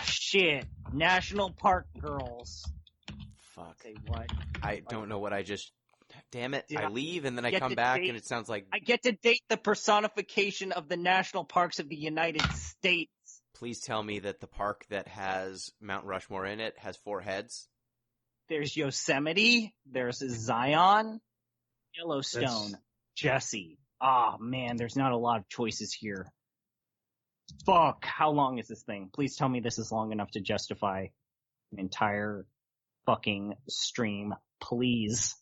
shit. National Park Girls. Fuck. Say what? I don't know what I just... Damn it. I leave and then I get come to back date- and it sounds like... I get to date the personification of the national parks of the United States. Please tell me that the park that has Mount Rushmore in it has 4 heads. There's Yosemite. There's Zion. Yellowstone. Jesse. Ah, man, there's not a lot of choices here. Fuck, how long is this thing? Please tell me this is long enough to justify an entire fucking stream. Please.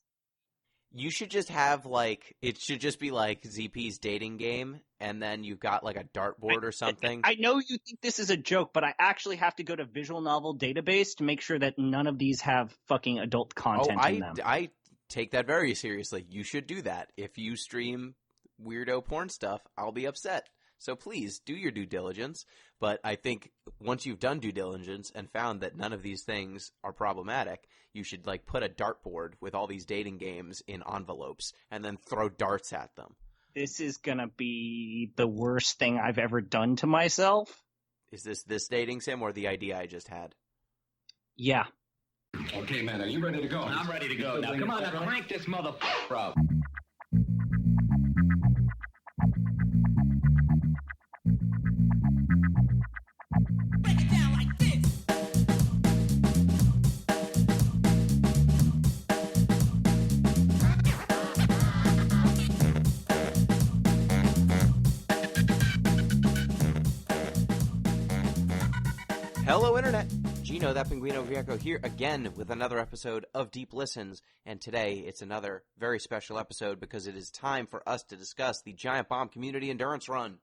You should just have, like, it should just be like ZP's dating game, and then you've got, like, a dartboard or something. I know you think this is a joke, but I actually have to go to Visual Novel Database to make sure that none of these have fucking adult content in them. I take that very seriously. You should do that. If you stream weirdo porn stuff, I'll be upset. So please, do your due diligence. But I think once you've done due diligence and found that none of these things are problematic, you should, like, put a dartboard with all these dating games in envelopes and then throw darts at them. This is gonna be the worst thing I've ever done to myself. Is this dating sim or the idea I just had? Yeah. Okay, man, are you ready to go? I'm ready to go. Now, come on, now crank this motherfucker up. Break it down like this. Hello, Internet! Gino, that Pinguino Viejo here again with another episode of Deep Listens, and today it's another very special episode because it is time for us to discuss the Giant Bomb Community Endurance Run.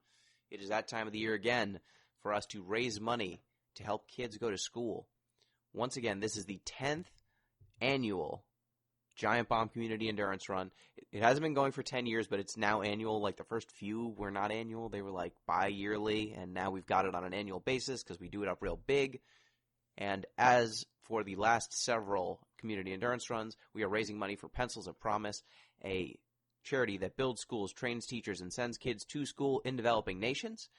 It is that time of the year again for us to raise money to help kids go to school. Once again, this is the 10th annual Giant Bomb Community Endurance Run. It hasn't been going for 10 years, but it's now annual. Like, the first few were not annual. They were, like, bi-yearly, and now we've got it on an annual basis because we do it up real big. And as for the last several community endurance runs, we are raising money for Pencils of Promise, a charity that builds schools, trains teachers, and sends kids to school in developing nations.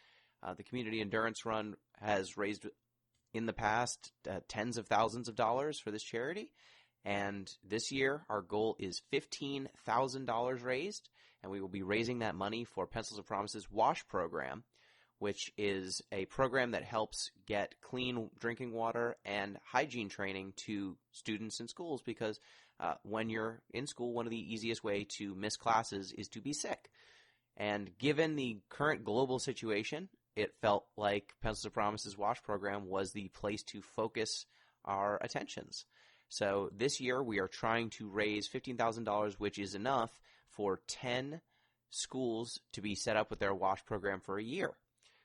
The community endurance run has raised in the past tens of thousands of dollars for this charity. And this year, our goal is $15,000 raised, and we will be raising that money for Pencils of Promise's WASH program, which is a program that helps get clean drinking water and hygiene training to students in schools because when you're in school, one of the easiest way to miss classes is to be sick. And given the current global situation, it felt like Pencils of Promise's WASH program was the place to focus our attentions. So this year we are trying to raise $15,000, which is enough for 10 schools to be set up with their WASH program for a year.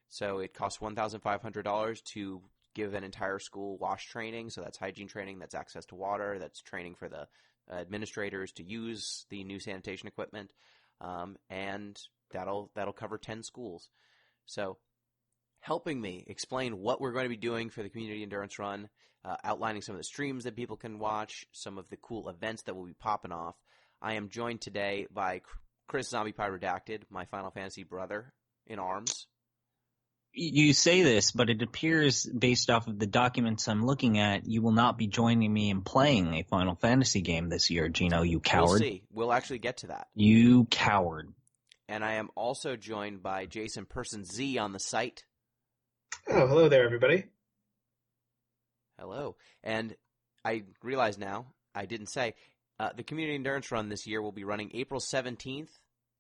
So it costs $1,500 to give an entire school WASH training. So that's hygiene training, that's access to water, that's training for the administrators to use the new sanitation equipment, and that'll cover 10 schools. So helping me explain what we're going to be doing for the Community Endurance Run, outlining some of the streams that people can watch, some of the cool events that will be popping off. I am joined today by Chris Zombie Pie Redacted, my Final Fantasy brother in arms. You say this, but it appears, based off of the documents I'm looking at, you will not be joining me in playing a Final Fantasy game this year, Gino, you coward. We'll see. We'll actually get to that. You coward. And I am also joined by Jason Person Z on the site. Oh, hello there, everybody. Hello. And I realize now, I didn't say, the Community Endurance Run this year will be running April 17th,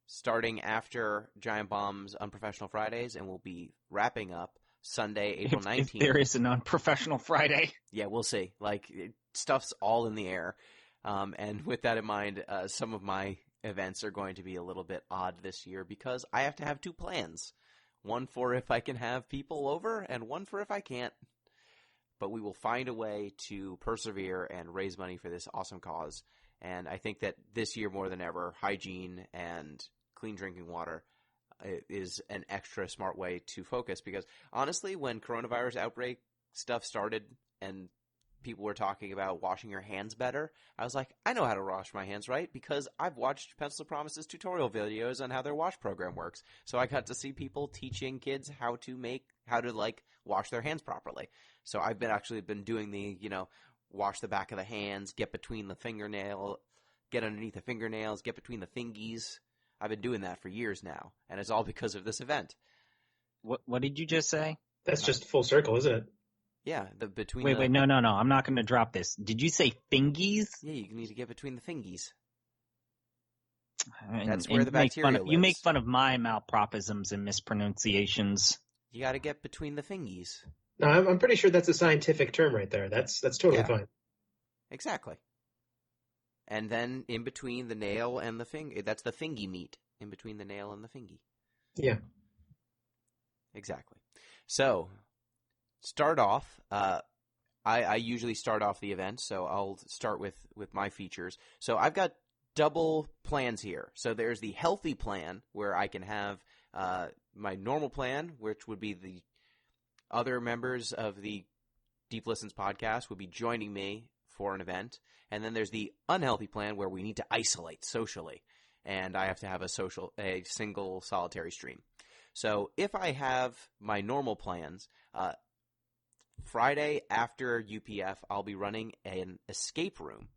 starting after Giant Bomb's Unprofessional Fridays, and we'll be wrapping up Sunday, April 19th. If there is an Unprofessional Friday. Yeah, we'll see. Like, stuff's all in the air. And with that in mind, some of my events are going to be a little bit odd this year because I have to have 2 plans. One for if I can have people over, and one for if I can't. But we will find a way to persevere and raise money for this awesome cause. And I think that this year more than ever, hygiene and clean drinking water is an extra smart way to focus. Because honestly, when coronavirus outbreak stuff started and people were talking about washing your hands better, I was like, I know how to wash my hands right because I've watched Pencil of Promise's tutorial videos on how their wash program works. So I got to see people teaching kids how to make how to like wash their hands properly. So I've been doing the, wash the back of the hands, get between the fingernail, get underneath the fingernails, get between the fingies. I've been doing that for years now, and it's all because of this event. What did you just say? That's just full circle, isn't it? Yeah, between Wait, no. I'm not going to drop this. Did you say fingies? Yeah, you need to get between the fingies. And, That's where the bacteria lives. You make fun of my malpropisms and mispronunciations. You got to get between the fingies. No, I'm pretty sure that's a scientific term right there. That's totally fine. Exactly. And then in between the nail and the finger, that's the fingy meat, in between the nail and the fingy. Yeah. Exactly. So, start off, I usually start off the event, so I'll start with my features. So I've got double plans here. So there's the healthy plan, where I can have my normal plan, which would be the other members of the Deep Listens podcast would be joining me for an event. And then there's the unhealthy plan, where we need to isolate socially, and I have to have a single solitary stream. So if I have my normal plans, Friday after UPF, I'll be running an escape room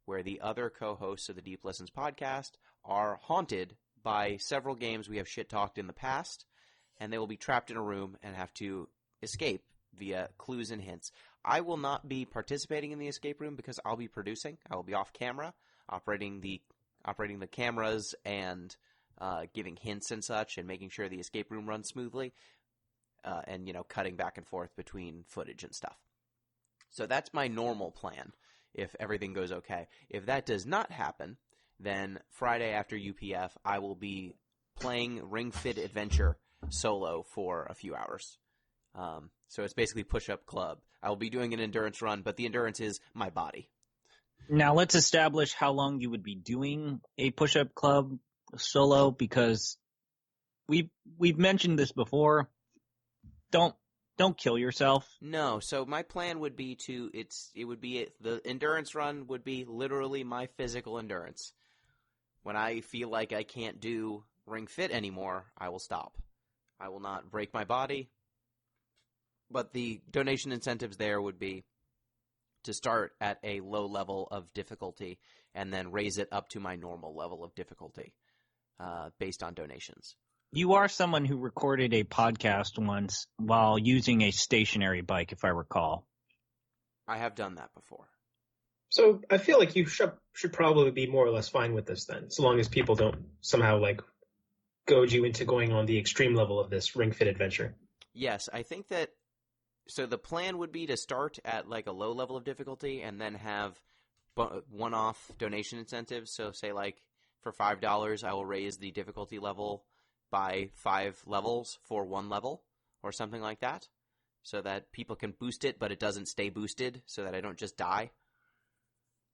where the other co-hosts of the Deep Listens podcast are haunted by several games we have shit-talked in the past, and they will be trapped in a room and have to escape via clues and hints. I will not be participating in the escape room because I'll be producing. I will be off camera, operating the cameras and giving hints and such, and making sure the escape room runs smoothly, and cutting back and forth between footage and stuff. So that's my normal plan if everything goes okay. If that does not happen, then Friday after UPF, I will be playing Ring Fit Adventure solo for a few hours. So it's basically push-up club. I will be doing an endurance run, but the endurance is my body. Now let's establish how long you would be doing a push-up club solo, because we've mentioned this before. Don't kill yourself. No, so my plan would be the endurance run would be literally my physical endurance. When I feel like I can't do Ring Fit anymore, I will stop. I will not break my body. But the donation incentives there would be to start at a low level of difficulty and then raise it up to my normal level of difficulty based on donations. You are someone who recorded a podcast once while using a stationary bike, if I recall. I have done that before. So I feel like you should probably be more or less fine with this then, so long as people don't somehow goad you into going on the extreme level of this Ring Fit adventure. Yes, I think that. So the plan would be to start at a low level of difficulty and then have one-off donation incentives. So say for $5, I will raise the difficulty level by 5 levels for 1 level or something like that, so that people can boost it, but it doesn't stay boosted, so that I don't just die.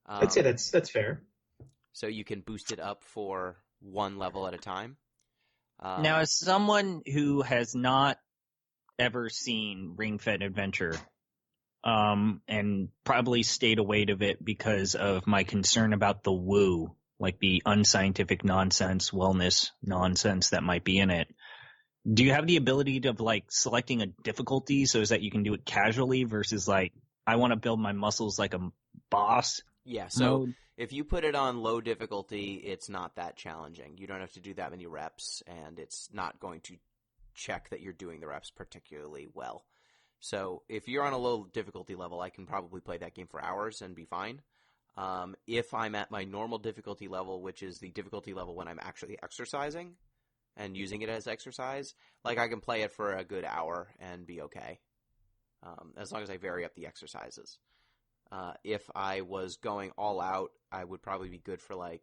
I'd say that's fair. So you can boost it up for 1 level at a time. Now, as someone who has not ever seen Ring Fit Adventure, and probably stayed away of it because of my concern about the woo, the unscientific nonsense, wellness nonsense that might be in it. Do you have the ability of selecting a difficulty so that you can do it casually versus I want to build my muscles like a boss? Yeah, so if you put it on low difficulty, it's not that challenging. You don't have to do that many reps, and it's not going to check that you're doing the reps particularly well. So if you're on a low difficulty level, I can probably play that game for hours and be fine. If I'm at my normal difficulty level, which is the difficulty level when I'm actually exercising and using it as exercise, I can play it for a good hour and be okay, as long as I vary up the exercises. If I was going all out, I would probably be good for a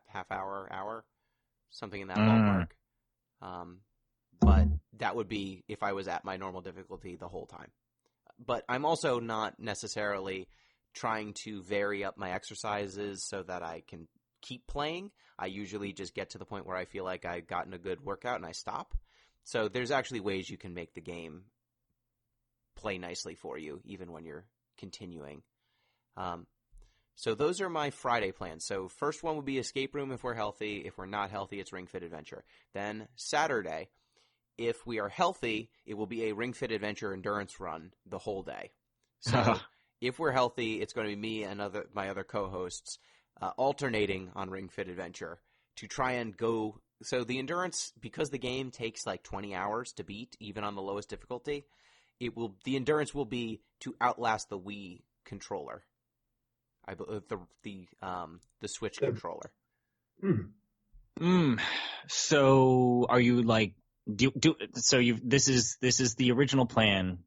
half hour, something in that ballpark. But that would be if I was at my normal difficulty the whole time. But I'm also not necessarily trying to vary up my exercises so that I can keep playing. I usually just get to the point where I feel like I've gotten a good workout and I stop. So there's actually ways you can make the game play nicely for you, even when you're continuing. So those are my Friday plans. So first one would be escape room if we're healthy. If we're not healthy, it's Ring Fit Adventure. Then Saturday, if we are healthy, it will be a Ring Fit Adventure endurance run the whole day. So if we're healthy, it's going to be me and my other co-hosts alternating on Ring Fit Adventure to try and go. So the endurance, because the game takes like 20 hours to beat, even on the lowest difficulty, the endurance will be to outlast the Wii controller. I believe the Switch controller. So are you like this is the original plan?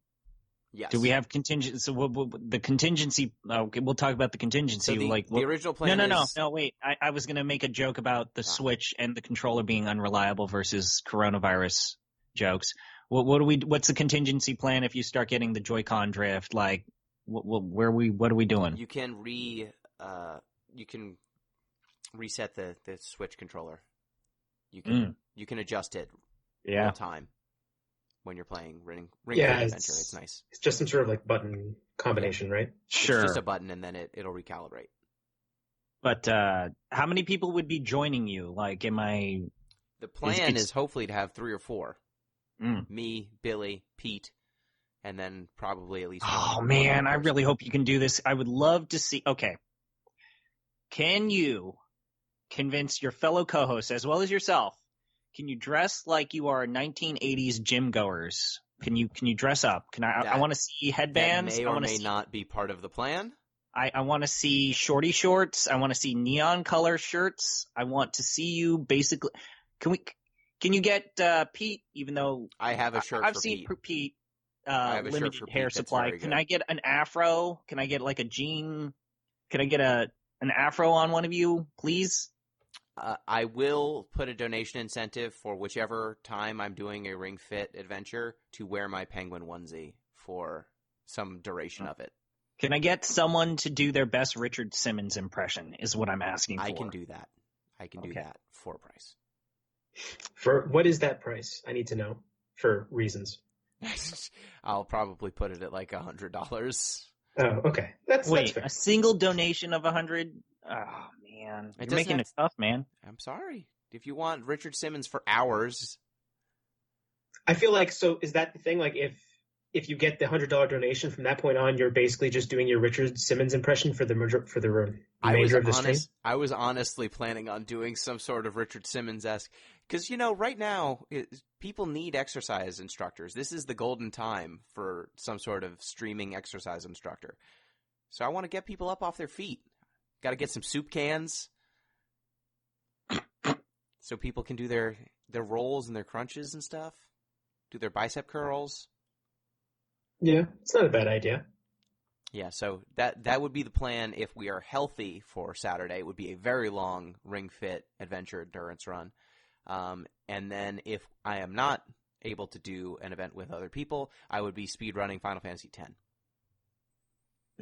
Yes. Do we have contingency? So the contingency? Okay, we'll talk about the contingency. So the original plan. No. Wait. I was gonna make a joke about the Switch and the controller being unreliable versus coronavirus jokes. What's the contingency plan if you start getting the Joy-Con drift? Like, what are we doing? You can reset the Switch controller. You can adjust it real time when you're playing Ring Fit Adventure. It's nice. It's just some sort of like button combination, right? Sure. It's just a button, and then it'll recalibrate. But how many people would be joining you? Like, The plan is hopefully to have 3 or 4. Me, Billy, Pete, and then probably at least one. Oh, man, I really hope you can do this. I would love to see. Okay. Can you convince your fellow co-hosts, as well as yourself, can you dress like you are 1980s gym goers? Can you dress up? I want to see headbands. That may or may not be part of the plan. I want to see shorty shorts. I want to see neon color shirts. I want to see you basically. Can you get Pete? Even though I have a shirt, I've seen Pete. Limited hair supply. Can I get an afro? Can I get like a jean? Can I get an afro on one of you, please? I will put a donation incentive for whichever time I'm doing a Ring Fit Adventure to wear my penguin onesie for some duration of it. Can I get someone to do their best Richard Simmons impression is what I'm asking for. I can do that. I can do that for a price. For what is that price? I need to know for reasons. I'll probably put it at like $100. Oh, okay. That's fair. A single donation of 100? Oh, man. You're making it tough, man. I'm sorry. If you want Richard Simmons for hours. I feel like, so is that the thing? Like, if you get the $100 donation from that point on, you're basically just doing your Richard Simmons impression for the remainder of the stream? I was honestly planning on doing some sort of Richard Simmons-esque. Because, right now, people need exercise instructors. This is the golden time for some sort of streaming exercise instructor. So I want to get people up off their feet. Got to get some soup cans so people can do their rolls and their crunches and stuff. Do their bicep curls. Yeah, it's not a bad idea. Yeah, so that would be the plan if we are healthy for Saturday. It would be a very long Ring Fit Adventure endurance run. And then if I am not able to do an event with other people, I would be speedrunning Final Fantasy X.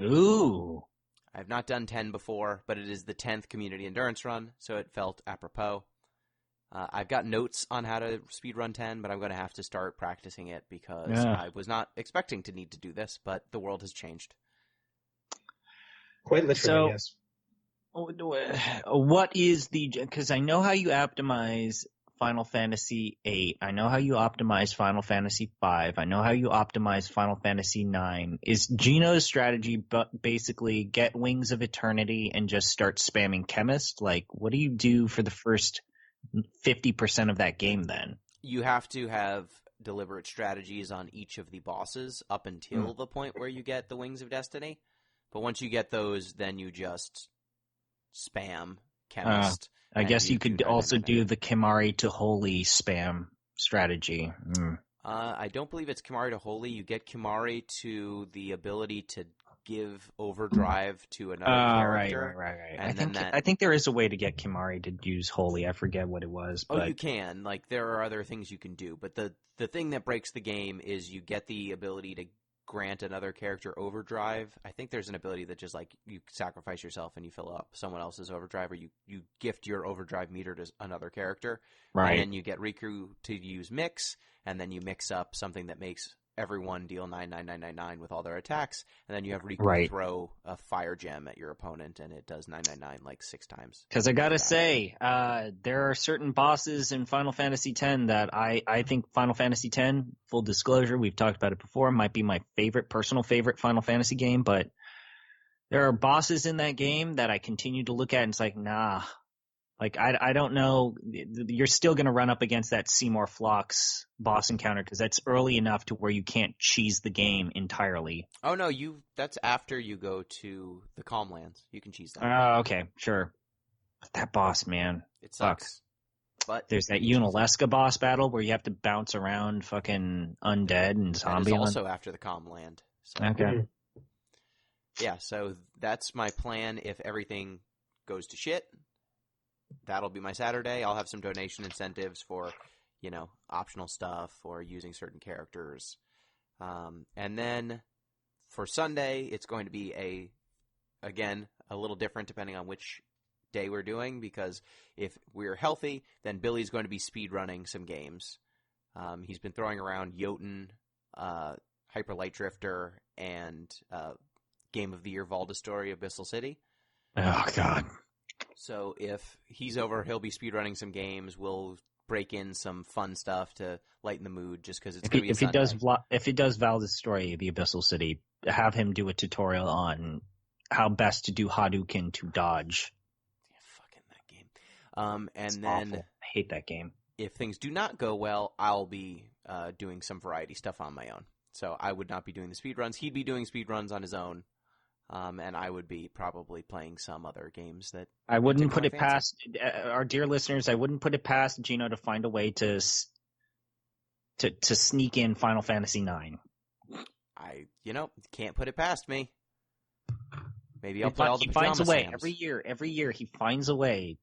Ooh. I've not done 10 before, but it is the 10th community endurance run, so it felt apropos. I've got notes on how to speedrun 10, but I'm going to have to start practicing it because I was not expecting to need to do this, but the world has changed. Quite literally, yes. What is because I know how you optimize Final Fantasy VIII. I know how you optimize Final Fantasy V. I know how you optimize Final Fantasy IX. Is Gino's strategy basically get Wings of Eternity and just start spamming Chemist? Like, what do you do for the first 50% of that game then? You have to have deliberate strategies on each of the bosses up until the point where you get the Wings of Destiny. But once you get those, then you just spam Chemist. I guess you could also do the Kimari to Holy spam strategy. I don't believe it's Kimari to Holy. You get Kimari to the ability to give overdrive to another character. Right. And I think there is a way to get Kimari to use Holy. I forget what it was. But... Oh, you can. Like, there are other things you can do. But the thing that breaks the game is you get the ability to grant another character overdrive. I think there's an ability that just, like, you sacrifice yourself and you fill up someone else's overdrive, or you gift your overdrive meter to another character. Right. And then you get Riku to use Mix, and then you mix up something that makes everyone deal 99999 with all their attacks, and then you have Riku Right. throw a fire gem at your opponent, and it does 999 like 6 times. Because I gotta say, there are certain bosses in Final Fantasy X that I think Final Fantasy X, full disclosure, we've talked about it before, might be my personal favorite Final Fantasy game, but there are bosses in that game that I continue to look at and it's like, nah. Like, I don't know. You're still going to run up against that Seymour Phlox boss encounter because that's early enough to where you can't cheese the game entirely. Oh, no, that's after you go to the Calm Lands. You can cheese that. Oh, okay, sure. But that boss, man. It sucks. But there's that Unalesca boss battle where you have to bounce around fucking undead and zombie. That is also after the Calm Land. So. Okay. Yeah, so that's my plan if everything goes to shit. That'll be my Saturday. I'll have some donation incentives for, optional stuff or using certain characters. And then for Sunday, it's going to be again, a little different depending on which day we're doing, because if we're healthy, then Billy's going to be speedrunning some games. He's been throwing around Jotun, Hyper Light Drifter, and Game of the Year Valda Story, Abyssal City. Oh, God. So if he's over, he'll be speedrunning some games. We'll break in some fun stuff to lighten the mood, just because it's going to be if he does Valda's Story, the Abyssal City, have him do a tutorial on how best to do Hadouken to dodge. Yeah, fucking that game. It's awful. I hate that game. If things do not go well, I'll be doing some variety stuff on my own. So I would not be doing the speedruns. He'd be doing speedruns on his own. And I would be probably playing some other games that I wouldn't put it past our dear listeners. I wouldn't put it past Gino to find a way to sneak in Final Fantasy IX. I can't put it past me. Maybe I'll play all the Pajama He finds a way Sams. every year. He finds a way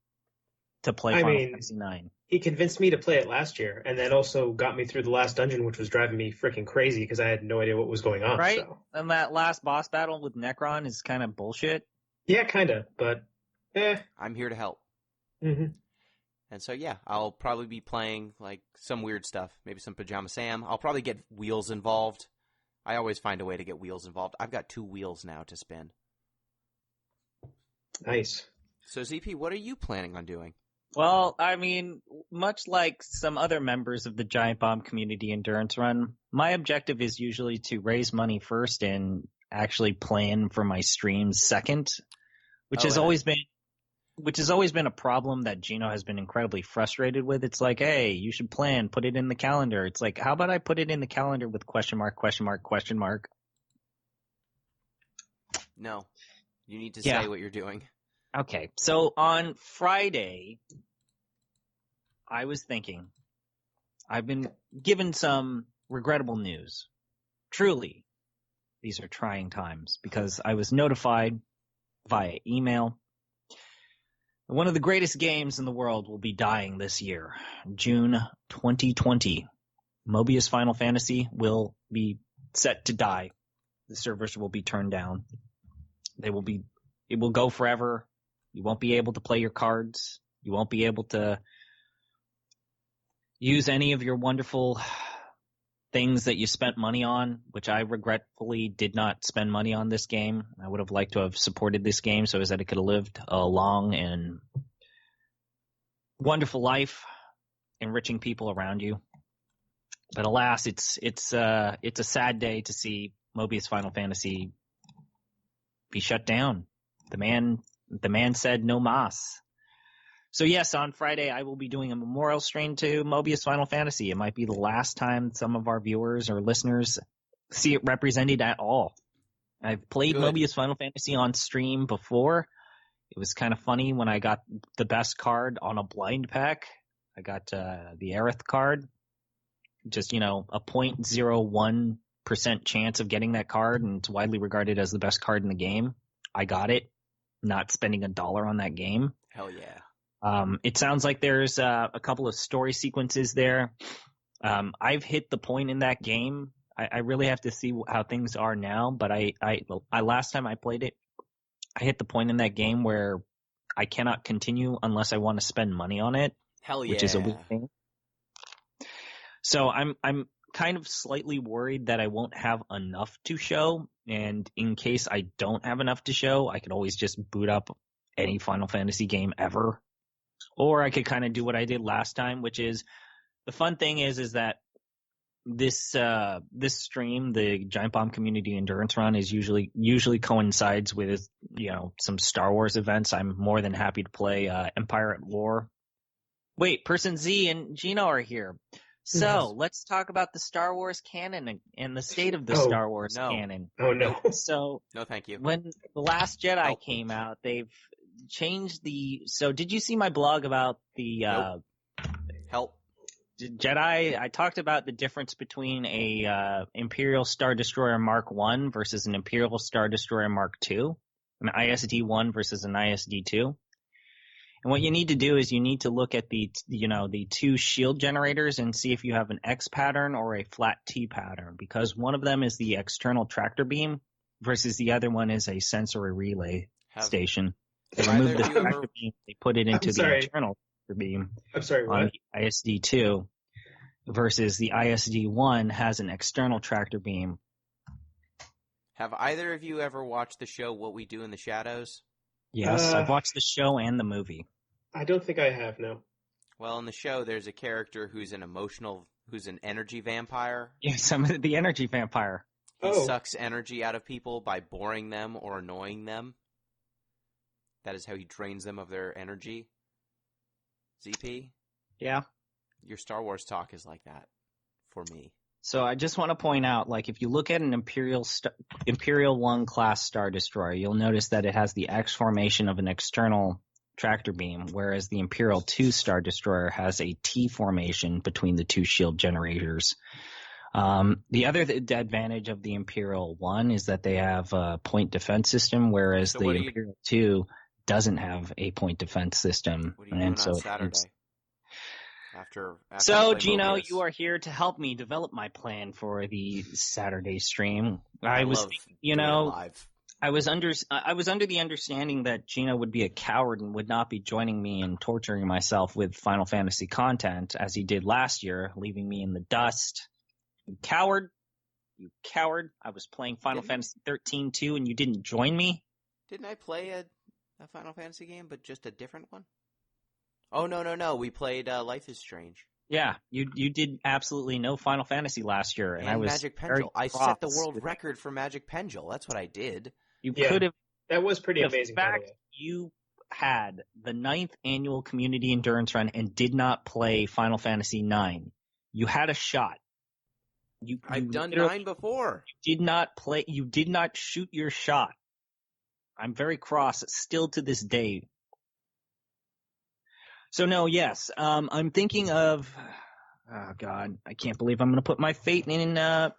to play Final Fantasy IX. He convinced me to play it last year, and then also got me through the last dungeon, which was driving me freaking crazy because I had no idea what was going on. Right? So. And that last boss battle with Necron is kind of bullshit. Yeah, kind of, but I'm here to help. Mm-hmm. And so, yeah, I'll probably be playing like some weird stuff, maybe some Pajama Sam. I'll probably get wheels involved. I always find a way to get wheels involved. I've got 2 wheels now to spin. Nice. So, ZP, what are you planning on doing? Well, I mean, much like some other members of the Giant Bomb Community Endurance Run, my objective is usually to raise money first and actually plan for my streams second, which has always been a problem that Gino has been incredibly frustrated with. It's like, hey, you should plan, put it in the calendar. It's like, how about I put it in the calendar with question mark, question mark, question mark? No, you need to say what you're doing. Okay, so on Friday, I was thinking, I've been given some regrettable news. Truly, these are trying times because I was notified via email. One of the greatest games in the world will be dying this year, June 2020. Mobius Final Fantasy will be set to die. The servers will be turned down. It will go forever. You won't be able to play your cards. You won't be able to use any of your wonderful things that you spent money on, which I regretfully did not spend money on this game. I would have liked to have supported this game so as that it could have lived a long and wonderful life, enriching people around you. But alas, it's a sad day to see Mobius Final Fantasy be shut down. The man said no mas. So yes, on Friday I will be doing a memorial stream to Mobius Final Fantasy. It might be the last time some of our viewers or listeners see it represented at all. I've played Mobius Final Fantasy on stream before. It was kind of funny when I got the best card on a blind pack. I got the Aerith card. Just, a 0.01% chance of getting that card, and it's widely regarded as the best card in the game. I got it, not spending $1 on that game. Hell yeah. It sounds like there's a couple of story sequences there. I've hit the point in that game. I really have to see how things are now, but I last time I played it, I hit the point in that game where I cannot continue unless I want to spend money on it. Hell yeah. Which is a weird thing. So I'm kind of slightly worried that I won't have enough to show, and in case I don't have enough to show, I could always just boot up any Final Fantasy game ever. Or I could kind of do what I did last time, which is, the fun thing is that this stream, the Giant Bomb Community Endurance Run, is usually coincides with, some Star Wars events. I'm more than happy to play Empire at War. Wait, Person Z and Gino are here. So let's talk about the Star Wars canon and the state of the Star Wars canon. Oh no. So no, thank you. When The Last Jedi came out, they've changed So did you see my blog about the Help. Jedi? I talked about the difference between a Imperial Star Destroyer Mark I versus an Imperial Star Destroyer Mark II, an ISD-1 versus an ISD-2. And what you need to do is you need to look at the two shield generators and see if you have an X pattern or a flat T pattern, because one of them is the external tractor beam versus the other one is a sensory relay station. They removed the tractor beam, they put it into the internal tractor beam. I'm sorry, what? On the ISD-2 versus the ISD-1 has an external tractor beam. Have either of you ever watched the show What We Do in the Shadows? Yes, I've watched the show and the movie. I don't think I have, no. Well, in the show, there's a character who's an energy vampire. Yes, the energy vampire. He sucks energy out of people by boring them or annoying them. That is how he drains them of their energy. ZP? Yeah. Your Star Wars talk is like that for me. So I just want to point out, if you look at an Imperial 1 class Star Destroyer, you'll notice that it has the X formation of an external tractor beam, whereas the Imperial 2 Star Destroyer has a T formation between the two shield generators. The other advantage of the Imperial 1 is that they have a point defense system, whereas the Imperial 2 doesn't have a point defense system. What are you doing on Saturday? So, Gino, you are here to help me develop my plan for the Saturday stream. I was under the understanding that Gino would be a coward and would not be joining me in torturing myself with Final Fantasy content as he did last year, leaving me in the dust. You coward. I was playing Final Fantasy 13 too, and you didn't join me. Didn't I play a Final Fantasy game, but just a different one? Oh, no. We played Life is Strange. Yeah, you did absolutely no Final Fantasy last year. And I was Magic Pendle. I set the world record for Magic Pendle. That's what I did. You could have. That was pretty amazing. The fact you had the 9th annual Community Endurance Run and did not play Final Fantasy IX, you had a shot. I've done 9 before. You did not play. You did not shoot your shot. I'm very cross still to this day. So no, yes, I'm thinking of. Oh God, I can't believe I'm going to put my fate in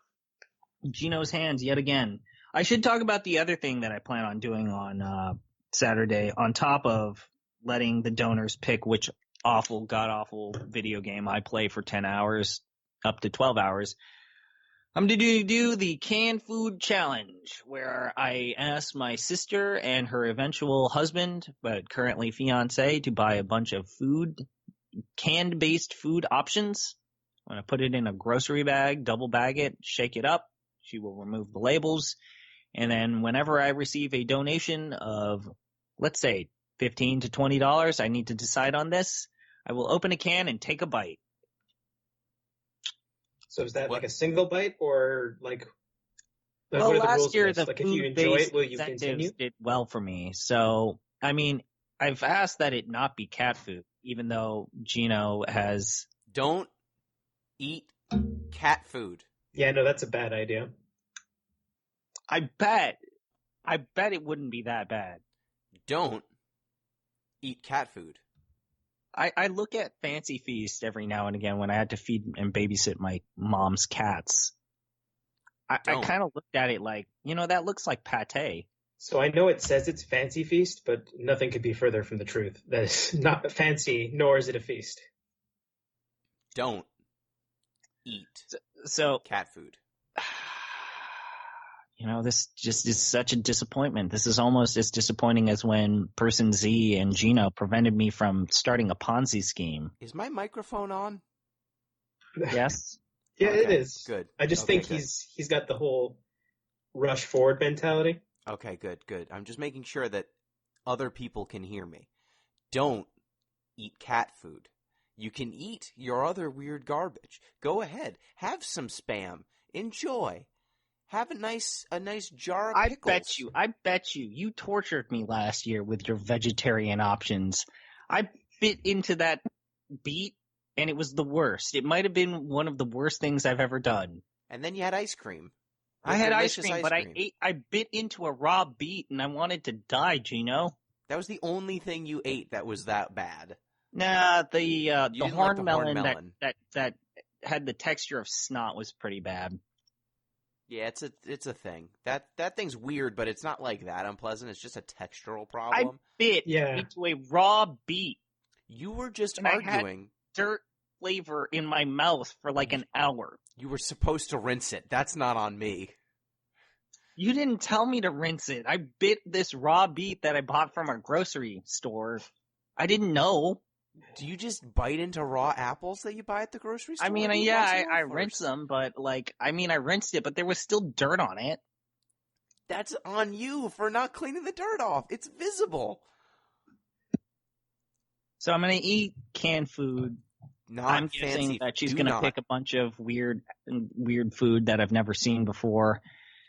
Gino's hands yet again. I should talk about the other thing that I plan on doing on Saturday, on top of letting the donors pick which god-awful video game I play for 10 hours, up to 12 hours. I'm going to do the canned food challenge, where I ask my sister and her eventual husband, but currently fiance, to buy a bunch of canned-based food options. I'm going to put it in a grocery bag, double bag it, shake it up. She will remove the labels. And then whenever I receive a donation of, let's say, $15 to $20, I need to decide on this, I will open a can and take a bite. So is that like a single bite or like well, what are the last rules year of this? the like if you enjoy it, will you incentives continue? did well for me. So, I mean, I've asked that it not be cat food, even though Gino has... Don't eat cat food. Yeah, no, that's a bad idea. I bet it wouldn't be that bad. Don't eat cat food. I look at Fancy Feast every now and again when I had to feed and babysit my mom's cats. I kind of looked at it like, that looks like pate. So I know it says it's Fancy Feast, but nothing could be further from the truth. That is not fancy, nor is it a feast. Don't eat cat food. This just is such a disappointment. This is almost as disappointing as when Person Z and Gino prevented me from starting a Ponzi scheme. Is my microphone on? Yes. Yeah, Okay, it is. good. I just Okay, think good. he's got the whole rush forward mentality. Okay, good. I'm just making sure that other people can hear me. Don't eat cat food. You can eat your other weird garbage. Go ahead. Have some Spam. Enjoy. Have a nice jar of pickles. I bet you tortured me last year with your vegetarian options. I bit into that beet and it was the worst. It might have been one of the worst things I've ever done. And then you had ice cream. I had ice delicious cream, but I bit into a raw beet and I wanted to die, Gino. That was the only thing you ate that was that bad. Nah, the didn't horn like the melon, horn melon. that had the texture of snot was pretty bad. Yeah, it's a thing. That thing's weird, but it's not like that unpleasant. It's just a textural problem. I bit into a raw beet. You were just and arguing. I had dirt flavor in my mouth for like an hour. You were supposed to rinse it. That's not on me. You didn't tell me to rinse it. I bit this raw beet that I bought from a grocery store. I didn't know. Do you just bite into raw apples that you buy at the grocery store? I mean, I rinsed them, but I rinsed it, but there was still dirt on it. That's on you for not cleaning the dirt off. It's visible. So I'm going to eat canned food. I'm guessing that she's going to pick a bunch of weird food that I've never seen before.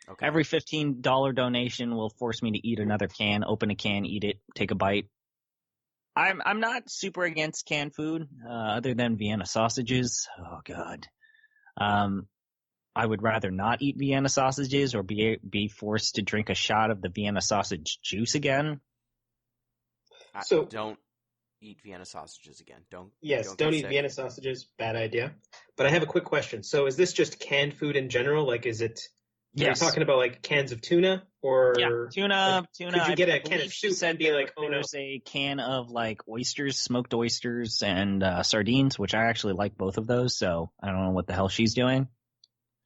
Okay. Every $15 donation will force me to eat another can, open a can, eat it, take a bite. I'm not super against canned food, other than Vienna sausages. Oh God. I would rather not eat Vienna sausages or be forced to drink a shot of the Vienna sausage juice again. So don't eat Vienna sausages again. Don't eat Vienna sausages. Bad idea. But I have a quick question. So is this just canned food in general? Like, is it? Yes. Are you talking about like cans of tuna or tuna? Could you get a can of soup and be like, oh no? There's a can of like oysters, smoked oysters, and sardines, which I actually like both of those. So I don't know what the hell she's doing.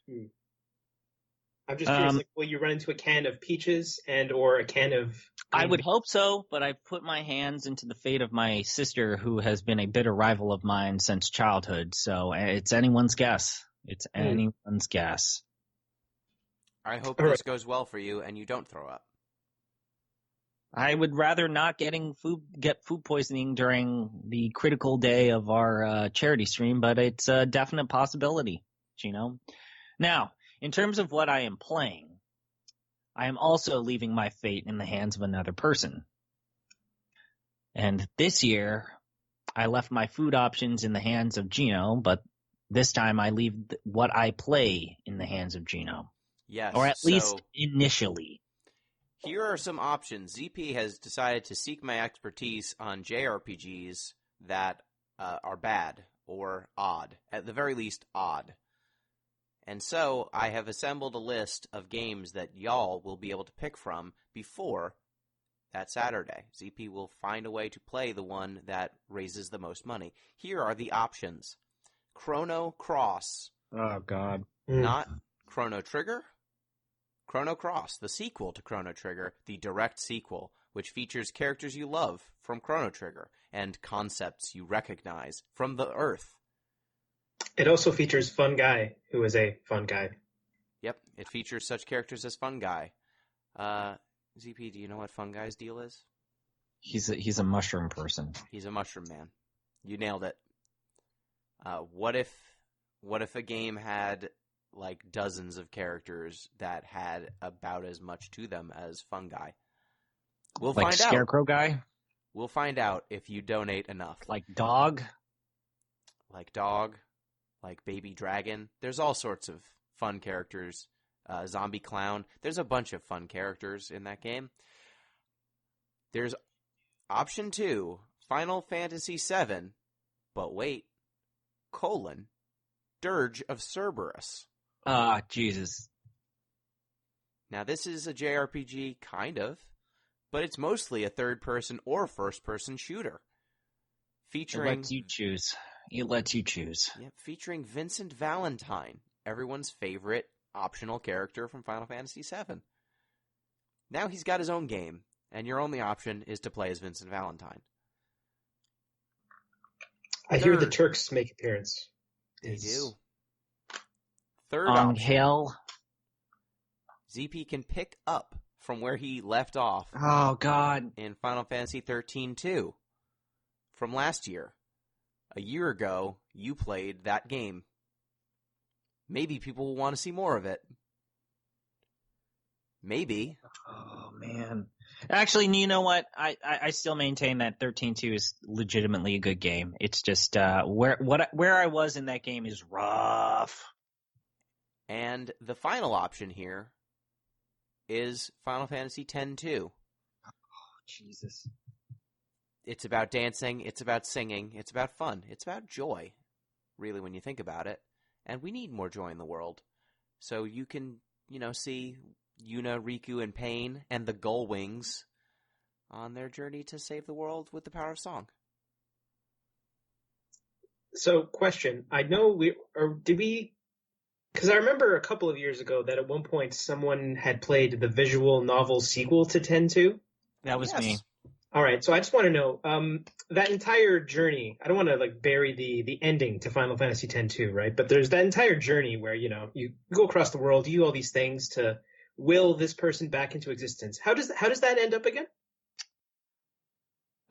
I'm just curious. Like, will you run into a can of peaches or a can of? I would hope so, but I've put my hands into the fate of my sister, who has been a bitter rival of mine since childhood. So it's anyone's guess. It's anyone's guess. I hope this goes well for you and you don't throw up. I would rather not get food poisoning during the critical day of our charity stream, but it's a definite possibility, Gino. Now, in terms of what I am playing, I am also leaving my fate in the hands of another person. And this year, I left my food options in the hands of Gino, but this time I leave what I play in the hands of Gino. Yes. Or at least initially. Here are some options. ZP has decided to seek my expertise on JRPGs that are bad or odd. At the very least, odd. And so I have assembled a list of games that y'all will be able to pick from before that Saturday. ZP will find a way to play the one that raises the most money. Here are the options. Chrono Cross. Oh, God. Not Chrono Trigger. Chrono Cross, the sequel to Chrono Trigger, the direct sequel, which features characters you love from Chrono Trigger and concepts you recognize from the Earth. It also features Fun Guy, who is a fun guy. Yep, it features such characters as Fun Guy. ZP, do you know what Fun Guy's deal is? He's a mushroom person. He's a mushroom man. You nailed it. What if a game had like dozens of characters that had about as much to them as Fun Guy? We'll like find Scarecrow out. Guy? We'll find out if you donate enough. Like Dog? Like Baby Dragon. There's all sorts of fun characters. Zombie Clown. There's a bunch of fun characters in that game. There's option 2, Final Fantasy VII, but wait, Dirge of Cerberus. Ah, Jesus. Now this is a JRPG, kind of, but it's mostly a third-person or first-person shooter. Featuring... It lets you choose. Yeah, featuring Vincent Valentine, everyone's favorite optional character from Final Fantasy VII. Now he's got his own game, and your only option is to play as Vincent Valentine. I hear the Turks make appearance. They do. Third option. Angel. ZP can pick up from where he left off Oh, God. in Final Fantasy 13-2 from last year. A year ago, you played that game. Maybe people will want to see more of it. Maybe. Oh, man. Actually, you know what? I still maintain that 13-2 is legitimately a good game. It's just where I was in that game is rough. And the final option here is Final Fantasy X-2. Oh, Jesus. It's about dancing, it's about singing, it's about fun, it's about joy, really, when you think about it. And we need more joy in the world. So you can, see Yuna, Riku, and Pain and the Gullwings on their journey to save the world with the power of song. So, question. I know because I remember a couple of years ago that at one point someone had played the visual novel sequel to 10-2. That was me. All right, so I just want to know, that entire journey, I don't want to bury the ending to Final Fantasy X-2, right? But there's that entire journey where, you go across the world, you do all these things to will this person back into existence. How does that end up again?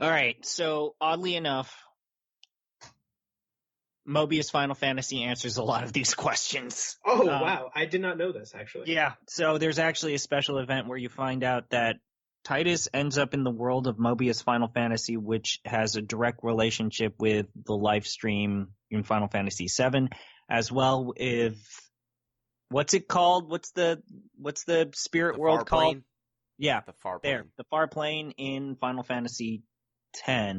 All right, so oddly enough, Mobius Final Fantasy answers a lot of these questions. Oh, wow. I did not know this, actually. Yeah, so there's actually a special event where you find out that Titus ends up in the world of Mobius Final Fantasy, which has a direct relationship with the life stream in Final Fantasy VII, as well with what's it called? What's the spirit world called? Plane? Yeah, the far plane. the far plane in Final Fantasy X.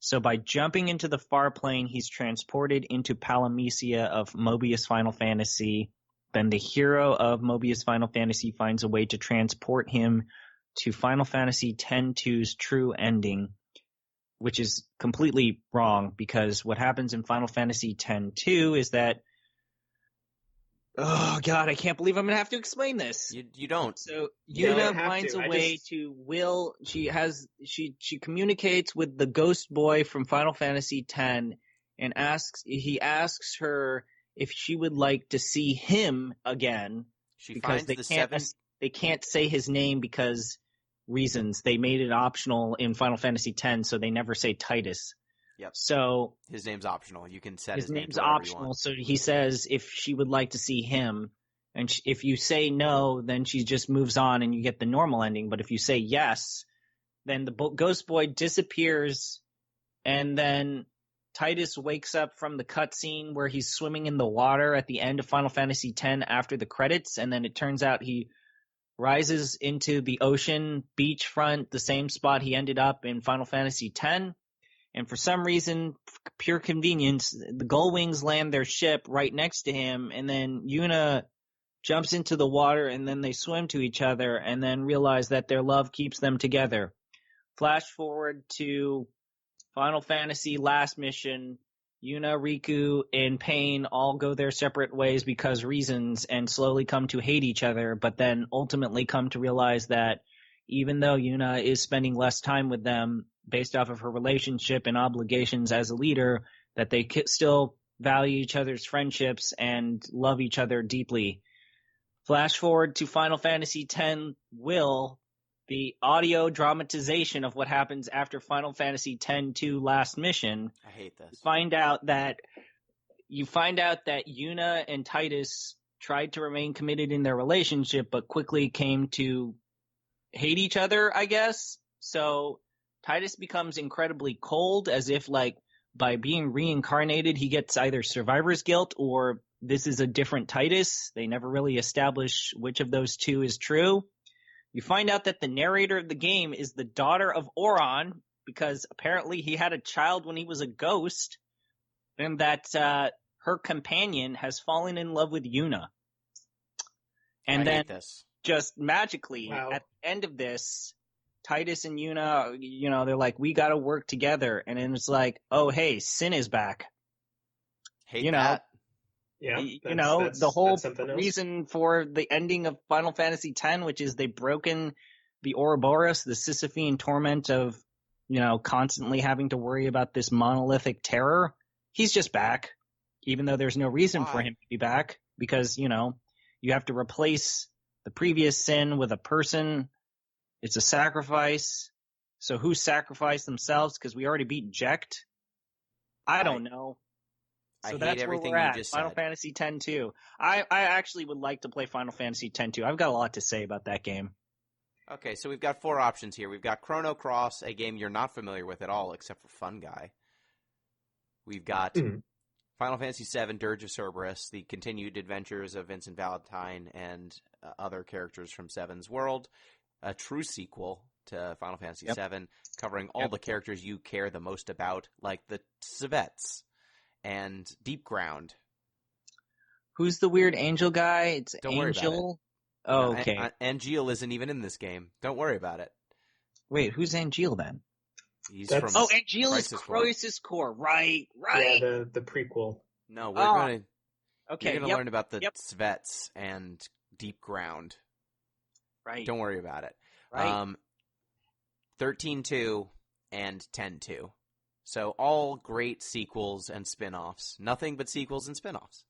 So by jumping into the far plane, he's transported into Palamecia of Mobius Final Fantasy. Then the hero of Mobius Final Fantasy finds a way to transport him to Final Fantasy X-2's true ending, which is completely wrong because what happens in Final Fantasy X-2 is that, oh God, I can't believe I'm going to have to explain this. You don't. So You Yuna don't have finds to. a way to will, she communicates with the ghost boy from Final Fantasy X and he asks her if she would like to see him again. She because finds they can't say his name because reasons. They made it optional in Final Fantasy X, so they never say Titus. Yep. So his name's optional. You can set his name name's to whatever optional. you want. So he says if she would like to see him, and if you say no, then she just moves on and you get the normal ending. But if you say yes, then the ghost boy disappears, and then Titus wakes up from the cutscene where he's swimming in the water at the end of Final Fantasy X after the credits, and then it turns out he rises into the ocean beachfront, the same spot he ended up in Final Fantasy X. And for some reason, pure convenience, the Gullwings land their ship right next to him, and then Yuna jumps into the water, and then they swim to each other, and then realize that their love keeps them together. Flash forward to Final Fantasy last mission, Yuna, Riku, and Pain all go their separate ways because reasons and slowly come to hate each other, but then ultimately come to realize that even though Yuna is spending less time with them based off of her relationship and obligations as a leader, that they still value each other's friendships and love each other deeply. Flash forward to Final Fantasy X Will, the audio dramatization of what happens after Final Fantasy X-2 last mission. I hate this. You find out that Yuna and Titus tried to remain committed in their relationship, but quickly came to hate each other, I guess. So Titus becomes incredibly cold, as if by being reincarnated, he gets either survivor's guilt or this is a different Titus. They never really establish which of those two is true. You find out that the narrator of the game is the daughter of Auron, because apparently he had a child when he was a ghost, and that her companion has fallen in love with Yuna. And then just magically, at the end of this, Titus and Yuna, they're like, we got to work together. And then it's like, oh, hey, Sin is back. Hate that. Yeah, the whole reason for the ending of Final Fantasy X, which is they've broken the Ouroboros, the Sisyphean torment of, constantly having to worry about this monolithic terror. He's just back, even though there's no reason for him to be back. because, you have to replace the previous sin with a person. It's a sacrifice. So who sacrificed themselves? Because we already beat Ject. I don't know. So that's where we're at. Final Fantasy X-2. I actually would like to play Final Fantasy X-2. I've got a lot to say about that game. Okay, so we've got 4 options here. We've got Chrono Cross, a game you're not familiar with at all, except for Fun Guy. We've got Final Fantasy VII, Dirge of Cerberus, the continued adventures of Vincent Valentine and other characters from Seven's world. A true sequel to Final Fantasy VII, covering all the characters you care the most about, like the Civets and Deep Ground. Who's the weird angel guy? It's Don't Angel. worry about it. Oh, okay. Angeal isn't even in this game. Don't worry about it. Wait, who's Angeal then? He's from Angeal is Crisis Core. Right. Yeah, the prequel. No, we're going to learn about the Svets and Deep Ground. Right. Don't worry about it. Right. 13-2 and 10-2. So all great sequels and spin-offs. Nothing but sequels and spin-offs.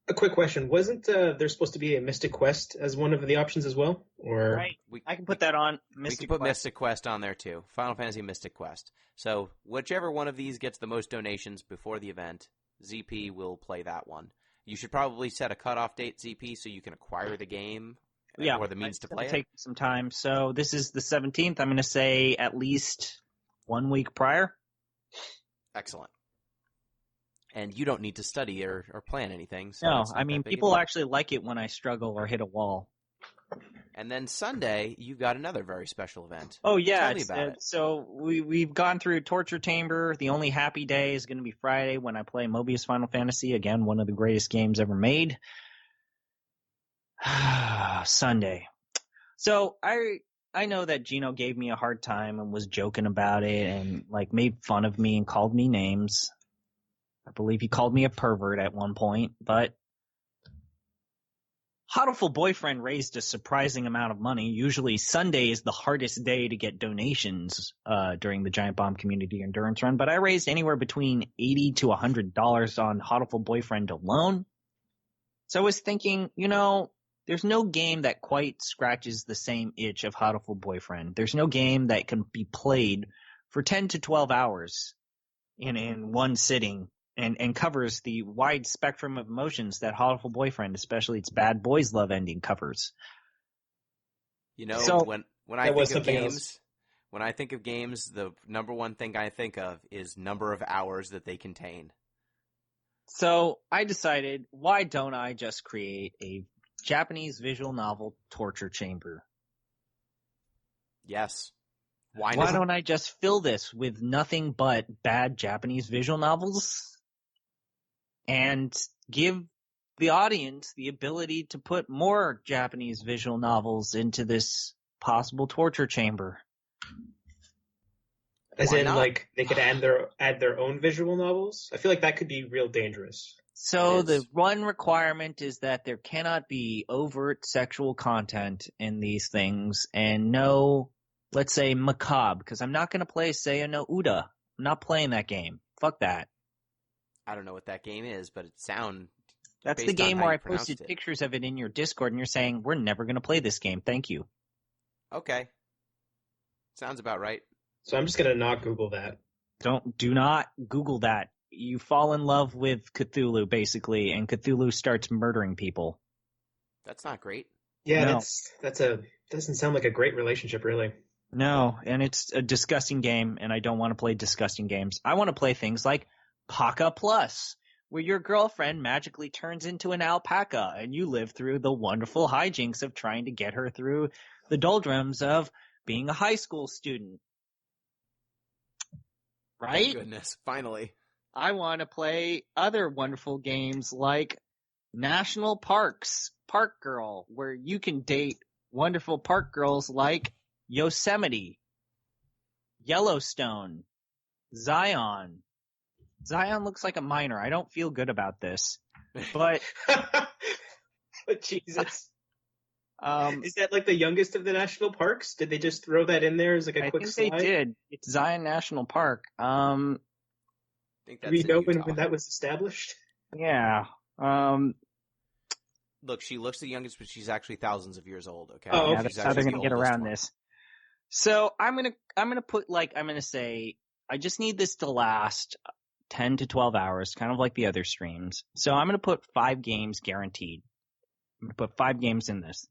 A quick question. Wasn't there supposed to be a Mystic Quest as one of the options as well? Or Right. I can put that on. We can put Mystic Quest on there too. Final Fantasy Mystic Quest. So whichever one of these gets the most donations before the event, ZP will play that one. You should probably set a cutoff date, ZP, so you can acquire the game or the means to play it. Take some time. So this is the 17th. I'm going to say at least 1 week prior. Excellent. And you don't need to study or plan anything. So no, I mean, people actually like it when I struggle or hit a wall. And then Sunday, you've got another very special event. Oh, yeah. Tell me about it. So we've gone through Torture Chamber. The only happy day is going to be Friday when I play Mobius Final Fantasy. Again, one of the greatest games ever made. Sunday. So I know that Gino gave me a hard time and was joking about it and made fun of me and called me names. I believe he called me a pervert at one point, but Hodiful Boyfriend raised a surprising amount of money. Usually Sunday is the hardest day to get donations during the Giant Bomb Community Endurance Run, but I raised anywhere between $80 to $100 on Hodiful Boyfriend alone. So I was thinking, there's no game that quite scratches the same itch of Hodiful Boyfriend. There's no game that can be played for 10 to 12 hours in one sitting. And covers the wide spectrum of emotions that Hodiful Boyfriend, especially its bad boys love ending, covers. When I think of games, the number one thing I think of is number of hours that they contain. So I decided, why don't I just create a Japanese visual novel torture chamber? Yes. Why don't I just fill this with nothing but bad Japanese visual novels? And give the audience the ability to put more Japanese visual novels into this possible torture chamber. As in, they could add their own visual novels? I feel like that could be real dangerous. So the one requirement is that there cannot be overt sexual content in these things, and no, let's say, macabre, because I'm not going to play Seiya no Uda. I'm not playing that game. Fuck that. I don't know what that game is, but it sounds. That's the game where I posted pictures of it in your Discord, and you're saying, we're never going to play this game. Thank you. Okay. Sounds about right. So I'm just going to not Google that. Do not Google that. You fall in love with Cthulhu, basically, and Cthulhu starts murdering people. That's not great. Yeah, no. Doesn't sound like a great relationship, really. No, and it's a disgusting game, and I don't want to play disgusting games. I want to play things like Paca Plus, where your girlfriend magically turns into an alpaca and you live through the wonderful hijinks of trying to get her through the doldrums of being a high school student. Right? Thank goodness, finally. I want to play other wonderful games like National Parks, Park Girl, where you can date wonderful park girls like Yosemite, Yellowstone, Zion. Zion looks like a minor. I don't feel good about this, but Jesus. Is that the youngest of the national parks? Did they just throw that in there as a quick slide? I think they did. It's Zion National Park. Do we know when that was established? Yeah. Look, she looks the youngest, but she's actually thousands of years old. Okay. Oh, Yeah, okay. that's She's how they're actually gonna the get oldest around one. this. So I'm gonna put I'm gonna say I just need this to last 10 to 12 hours, kind of like the other streams. So I'm gonna put 5 games guaranteed. I'm gonna put 5 games in this.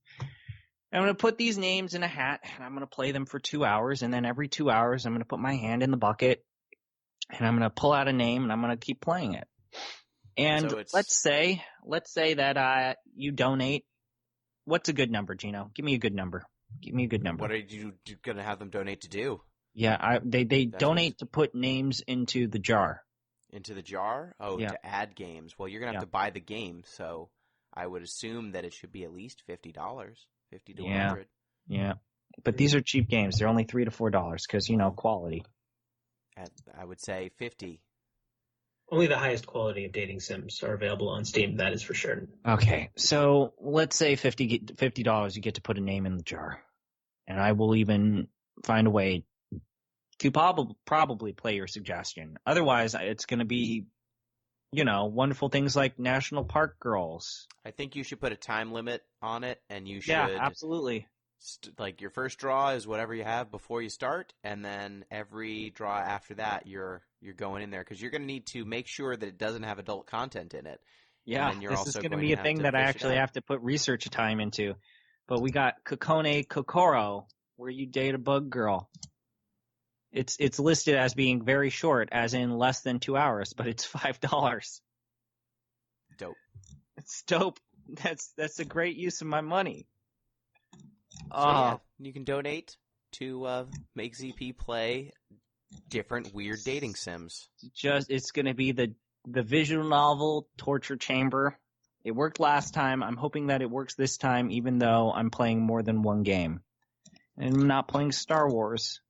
I'm gonna put these names in a hat and I'm gonna play them for 2 hours, and then every 2 hours I'm gonna put my hand in the bucket and I'm gonna pull out a name and I'm gonna keep playing it. And So let's say that you donate. What's a good number, Gino? Give me a good number. Give me a good number. What are you going to have them donate to do? Yeah, they That's donate to put names into the jar. Into the jar? Oh, Yeah. to add games. Well, you're going to have to buy the game, so I would assume that it should be at least $50, $50 to Yeah. $100. Yeah, but these are cheap games. They're only $3 to $4 because quality. I would say 50. Only the highest quality of dating sims are available on Steam. That is for sure. Okay, so let's say $50 you get to put a name in the jar, and I will even find a way to probably play your suggestion. Otherwise, it's going to be, wonderful things like National Park Girls. I think you should put a time limit on it, and you should. Yeah, absolutely. Like your first draw is whatever you have before you start, and then every draw after that, you're going in there because you're going to need to make sure that it doesn't have adult content in it. Yeah, And you're this also is going to going be to a thing have to that I fish it actually out. have to put research time into. But we got Kokone Kokoro, where you date a bug girl. It's listed as being very short, as in less than 2 hours, but it's $5. Dope. It's dope. That's a great use of my money. So yeah, you can donate to make ZP play different weird dating sims. It's going to be the visual novel torture chamber. It worked last time. I'm hoping that it works this time, even though I'm playing more than one game. And I'm not playing Star Wars.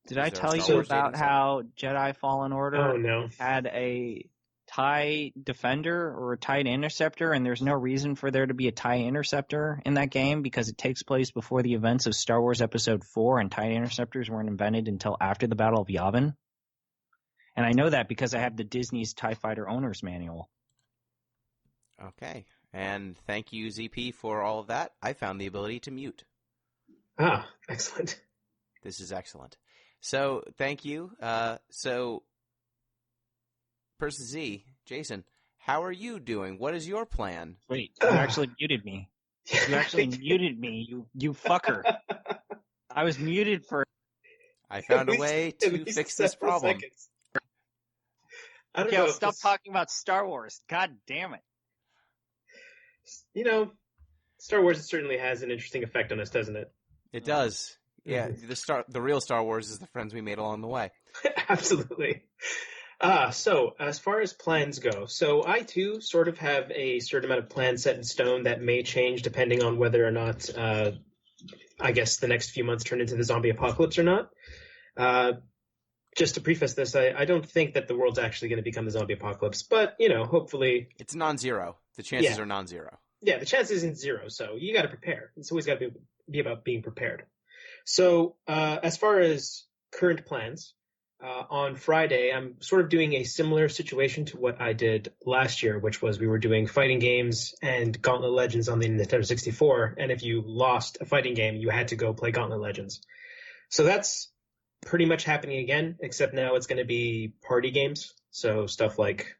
Did I there a tell Star you Wars about dating sim? how Jedi Fallen Order Oh no. had a TIE Defender or a TIE Interceptor, and there's no reason for there to be a TIE Interceptor in that game because it takes place before the events of Star Wars Episode 4, and TIE Interceptors weren't invented until after the Battle of Yavin. And I know that because I have the Disney's TIE Fighter Owner's Manual. Okay, and thank you ZP for all of that. I found the ability to mute. Ah, excellent. This is excellent. So thank you. So Person Z, Jason, how are you doing? What is your plan? Wait, you actually muted me. You actually muted me, you fucker. I was muted for... I found a way At to least fix this several problem. seconds. I don't Okay, know. I'll if stop this- talking about Star Wars. God damn it. Star Wars certainly has an interesting effect on us, doesn't it? It does. Yeah, Mm-hmm. the real Star Wars is the friends we made along the way. Absolutely. So as far as plans go, so I too sort of have a certain amount of plans set in stone that may change depending on whether or not, I guess the next few months turn into the zombie apocalypse or not. Just to preface this, I don't think that the world's actually going to become the zombie apocalypse, but hopefully, It's non-zero. The chances Yeah. are non-zero. yeah, the chance isn't zero, so you got to prepare. It's always got to be about being prepared. So as far as current plans, on Friday, I'm sort of doing a similar situation to what I did last year, which was we were doing fighting games and Gauntlet Legends on the Nintendo 64, and if you lost a fighting game, you had to go play Gauntlet Legends. So that's pretty much happening again, except now it's going to be party games. So stuff like,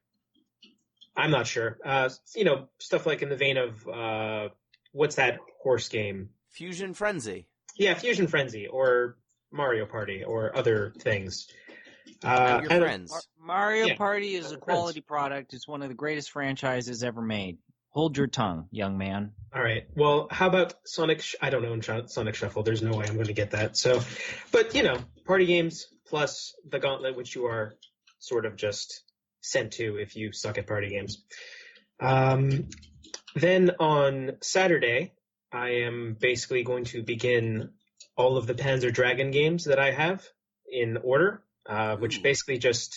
I'm not sure, stuff like in the vein of, what's that horse game? Fusion Frenzy. Yeah, Fusion Frenzy or Mario Party or other things. Now your and- friends. Mario Yeah, Party is a friends. quality product. It's one of the greatest franchises ever made. Hold your tongue, young man. All right. Well, how about Sonic? I don't know Sonic Shuffle. There's no way I'm going to get that. So, but party games plus the Gauntlet, which you are sort of just sent to if you suck at party games. Then on Saturday, I am basically going to begin all of the Panzer Dragon games that I have in order, which Ooh. basically just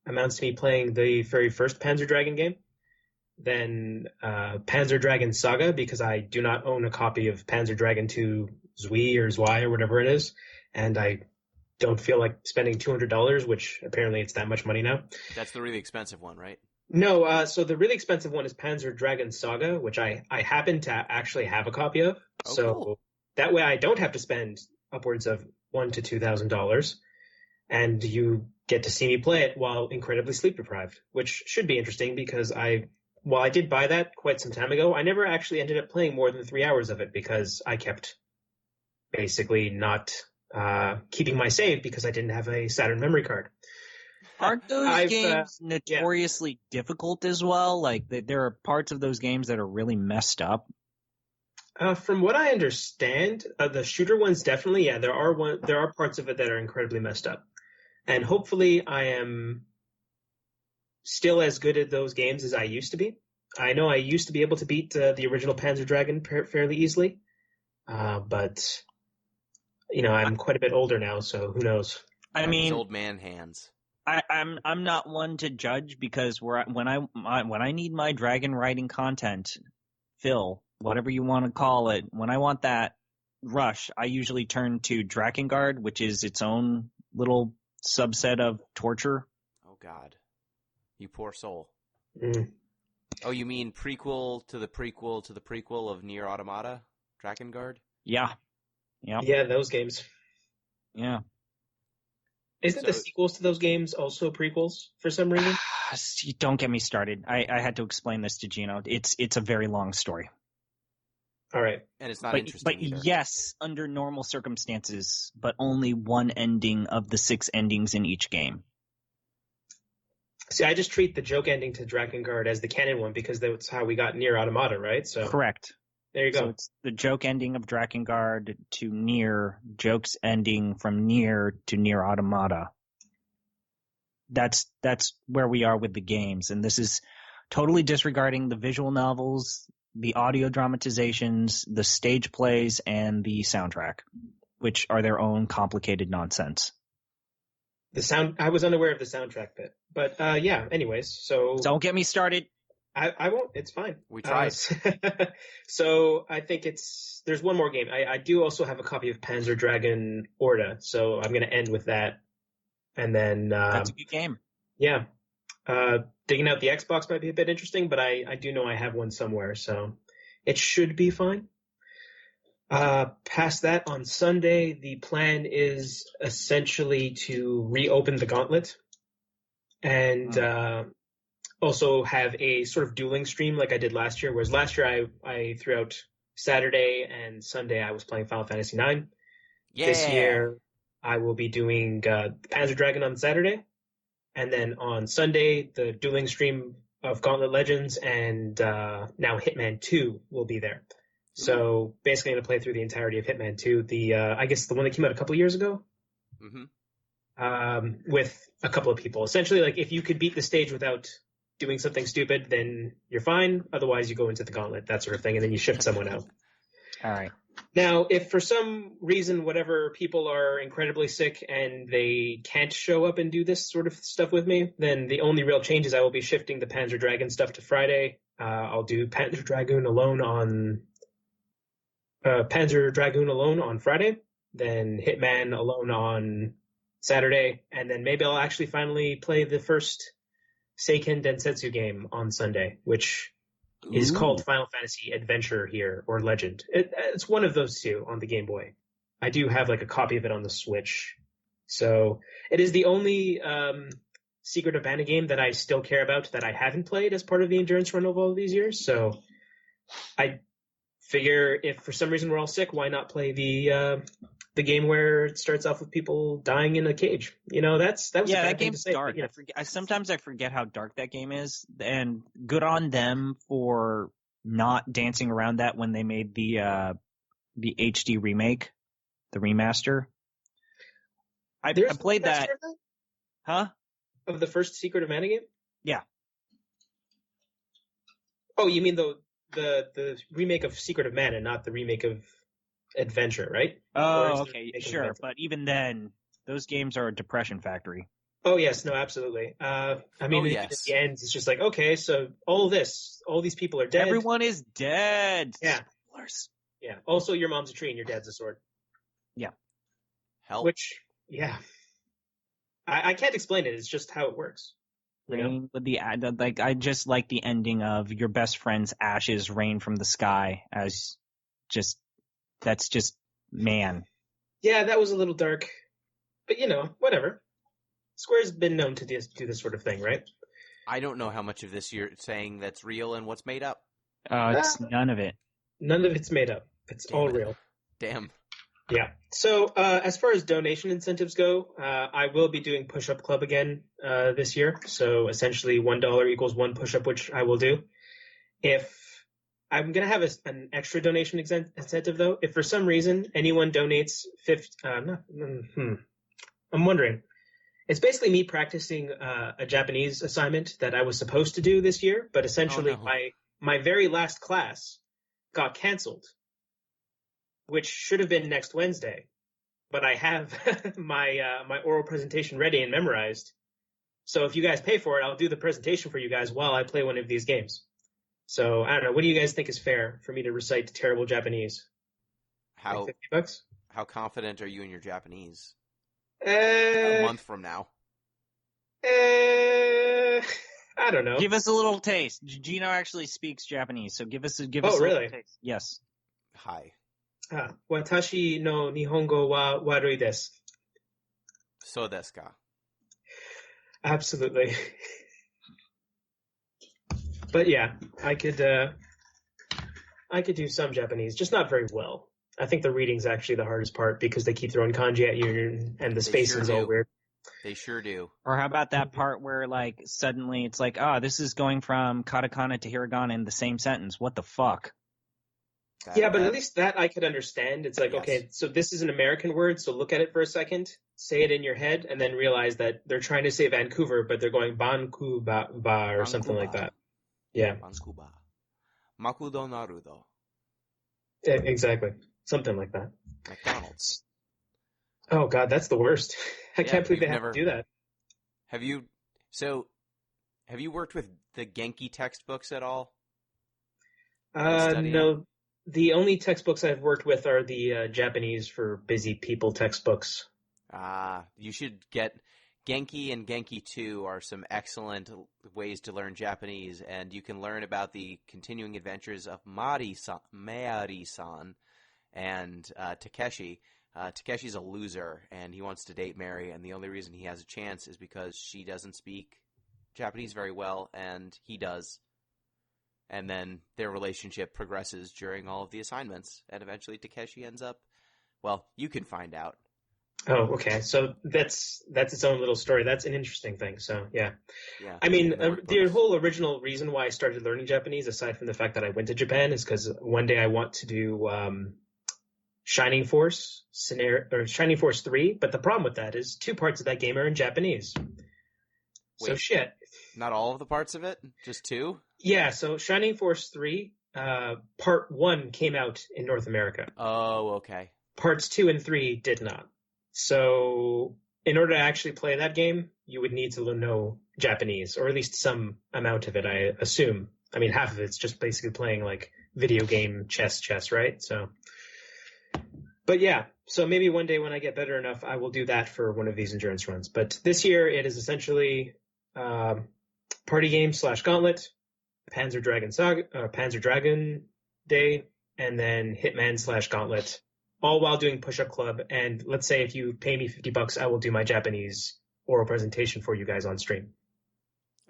amounts to me playing the very first Panzer Dragon game. Then Panzer Dragon Saga, because I do not own a copy of Panzer Dragon 2 Zui or Zwei or whatever it is, and I don't feel like spending $200, which apparently it's that much money now. That's the really expensive one, right? No, so the really expensive one is Panzer Dragoon Saga, which I happen to actually have a copy of. Oh, So cool. that way I don't have to spend upwards of $1,000 to $2,000, and you get to see me play it while incredibly sleep deprived, which should be interesting because while I did buy that quite some time ago, I never actually ended up playing more than 3 hours of it because I kept basically not keeping my save because I didn't have a Saturn memory card. Aren't those I've, games yeah. notoriously difficult as well? Like, there are parts of those games that are really messed up. From what I understand, the shooter ones definitely, yeah, there are parts of it that are incredibly messed up, and hopefully I am still as good at those games as I used to be. I know I used to be able to beat the original Panzer Dragoon fairly easily, but I'm quite a bit older now, so who knows? I These mean, old man hands. I'm not one to judge because when I need my dragon riding content, Phil, whatever you want to call it, when I want that rush, I usually turn to Drakengard, which is its own little subset of torture. Oh God, you poor soul. Mm. Oh, you mean prequel to the prequel to the prequel of Nier Automata, Drakengard? Yeah. Yep. Yeah, those games. Yeah. Isn't the sequels to those games also prequels for some reason? Don't get me started. I had to explain this to Gino. It's a very long story. All right. And it's not interesting But either. yes, under normal circumstances, but only one ending of the 6 endings in each game. See, I just treat the joke ending to Drakengard as the canon one because that's how we got Nier Automata, right? So Correct. there you go. So it's the joke ending of Drakengard to Nier, jokes ending from Nier to Nier Automata. That's where we are with the games, and this is totally disregarding the visual novels, the audio dramatizations, the stage plays, and the soundtrack, which are their own complicated nonsense. I was unaware of the soundtrack bit, but yeah. Anyways, so Don't get me started. I won't. It's fine. We tried. So I think there's one more game. I do also have a copy of Panzer Dragoon Orta, so I'm going to end with that, and then That's a good game. Yeah, digging out the Xbox might be a bit interesting, but I do know I have one somewhere, so it should be fine. Past that, on Sunday, the plan is essentially to reopen the Gauntlet and also have a sort of dueling stream like I did last year, whereas last year I throughout Saturday and Sunday I was playing Final Fantasy IX. Yeah. This year I will be doing Panzer Dragoon on Saturday, and then on Sunday the dueling stream of Gauntlet Legends, and now Hitman 2 will be there. So basically, I'm going to play through the entirety of Hitman 2, I guess the one that came out a couple years ago, with a couple of people. Essentially, like, if you could beat the stage without doing something stupid, then you're fine. Otherwise, you go into the gauntlet, that sort of thing, and then you shift someone out. All right. Now, if for some reason, whatever, people are incredibly sick and they can't show up and do this sort of stuff with me, then the only real change is I will be shifting the Panzer Dragoon stuff to Friday. I'll do Panzer Dragoon alone on Friday, then Hitman alone on Saturday, and then maybe I'll actually finally play the first Seiken Densetsu game on Sunday, which is called Final Fantasy Adventure here, or Legend. It's one of those two on the Game Boy. I do have like a copy of it on the Switch. So it is the only Secret of Mana game that I still care about that I haven't played as part of the endurance run of all these years. So I figure if for some reason we're all sick, why not play the game where it starts off with people dying in a cage? That was a bad that thing to game's say, dark. but, Sometimes I forget how dark that game is, and good on them for not dancing around that when they made the HD remake, the remaster. I played that. Huh? Of the first Secret of Mana game? Yeah. Oh, you mean the remake of Secret of Mana, not the remake of Adventure, right? Oh, okay, sure. But even then, those games are a depression factory. Oh, yes, no, absolutely. At the end, it's just like, okay, so all these people are dead. Everyone is dead. Yeah. Spoilers. Yeah. Also, your mom's a tree and your dad's a sword. Yeah. Help. Which, yeah. I can't explain it. It's just how it works. Rain with like I just like the ending of your best friend's ashes rain from the sky as that's just man. Yeah, that was a little dark, but whatever. Square's been known to do this sort of thing, right? I don't know how much of this you're saying that's real and what's made up. It's none of it. None of it's made up. It's all real. Damn. Yeah. So as far as donation incentives go, I will be doing Push-Up Club again this year. So essentially $1 equals one push-up, which I will do. If I'm going to have an extra donation incentive, though, if for some reason anyone donates I'm wondering. It's basically me practicing a Japanese assignment that I was supposed to do this year, but essentially my very last class got canceled, which should have been next Wednesday, but I have my oral presentation ready and memorized. So if you guys pay for it, I'll do the presentation for you guys while I play one of these games. So I don't know. What do you guys think is fair for me to recite terrible Japanese? How like $50? How confident are you in your Japanese? A month from now. I don't know. Give us a little taste. Gino actually speaks Japanese, so give us a really? little taste. Yes. Hi. Watashi no Nihongo wa warui desu. So desu ka? Absolutely. But yeah, I could do some Japanese, just not very well. I think the reading's actually the hardest part because they keep throwing kanji at you and the spacing's all weird. They sure do. Or how about that part where like suddenly it's like, this is going from katakana to hiragana in the same sentence. What the fuck? But at least that I could understand. It's like, okay, so this is an American word, so look at it for a second, say it in your head, and then realize that they're trying to say Vancouver, but they're going Bankuba or something like that. Yeah. Bankuba. Makudo Naruto. Exactly. Something like that. McDonald's. Oh God, that's the worst. I can't believe they have to do that. Have you worked with the Genki textbooks at all? No. The only textbooks I've worked with are the Japanese for busy people textbooks. You should get Genki and Genki 2 are some excellent ways to learn Japanese, and you can learn about the continuing adventures of Mayari-san and Takeshi. Takeshi's a loser, and he wants to date Mary, and the only reason he has a chance is because she doesn't speak Japanese very well, and he does. And then their relationship progresses during all of the assignments, and eventually Takeshi ends up, well, you can find out. Oh, okay. So that's its own little story. That's an interesting thing. So, yeah. I mean, the whole original reason why I started learning Japanese, aside from the fact that I went to Japan, is because one day I want to do Shining Force 3, but the problem with that is 2 parts of that game are in Japanese. Wait, so shit. Not all of the parts of it? Just 2? Yeah, so Shining Force 3, Part 1 came out in North America. Oh, okay. Parts 2 and 3 did not. So in order to actually play that game, you would need to know Japanese, or at least some amount of it, I assume. I mean, half of it's just basically playing like video game chess, right? So, but yeah, so maybe one day when I get better enough, I will do that for one of these endurance runs. But this year it is essentially party game / gauntlet, Panzer Dragon Day, and then Hitman / gauntlet, all while doing Push-Up Club. And let's say if you pay me $50, I will do my Japanese oral presentation for you guys on stream.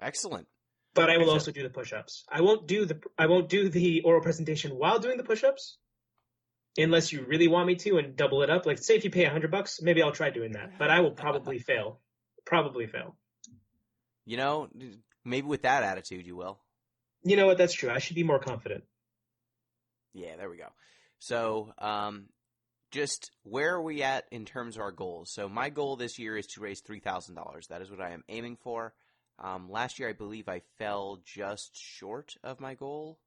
Excellent. But I will also do the push-ups. I won't do the oral presentation while doing the push-ups, unless you really want me to and double it up. Like, say if you pay $100, maybe I'll try doing that. But I will probably fail. Probably fail. You know, maybe with that attitude you will. You know what? That's true. I should be more confident. Yeah, there we go. So, just where are we at in terms of our goals? So my goal this year is to raise $3,000. That is what I am aiming for. Last year, I believe I fell just short of my goal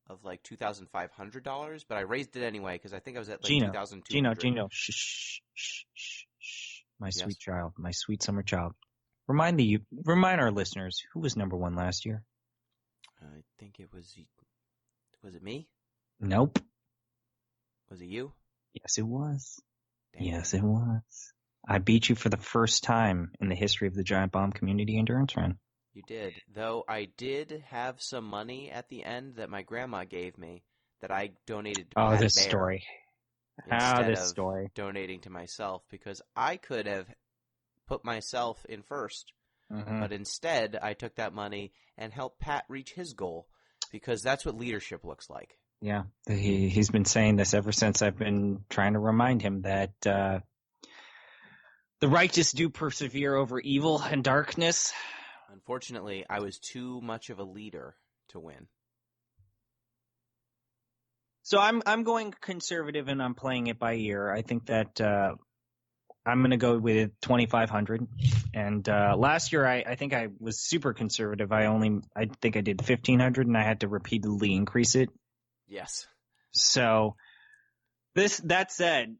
of like $2,500, but I raised it anyway because I think I was at like $2,200. Gino, shh. My sweet child, my sweet summer child. Remind our listeners, who was number 1 last year? I think it was it me? Nope. Was it you? Yes, it was. Damn. Yes, it was. I beat you for the first time in the history of the Giant Bomb Community Endurance Run. You did. Though I did have some money at the end that my grandma gave me that I donated to Pat this Bear story. instead This of story. donating to myself, because I could have put myself in first. Mm-hmm. But instead, I took that money and helped Pat reach his goal, because that's what leadership looks like. Yeah, he's been saying this ever since I've been trying to remind him that the righteous do persevere over evil and darkness. Unfortunately, I was too much of a leader to win. So I'm going conservative and I'm playing it by ear. I think that I'm going to go with 2,500. And last year I think I was super conservative. I think I did 1,500 and I had to repeatedly increase it. Yes. So that said,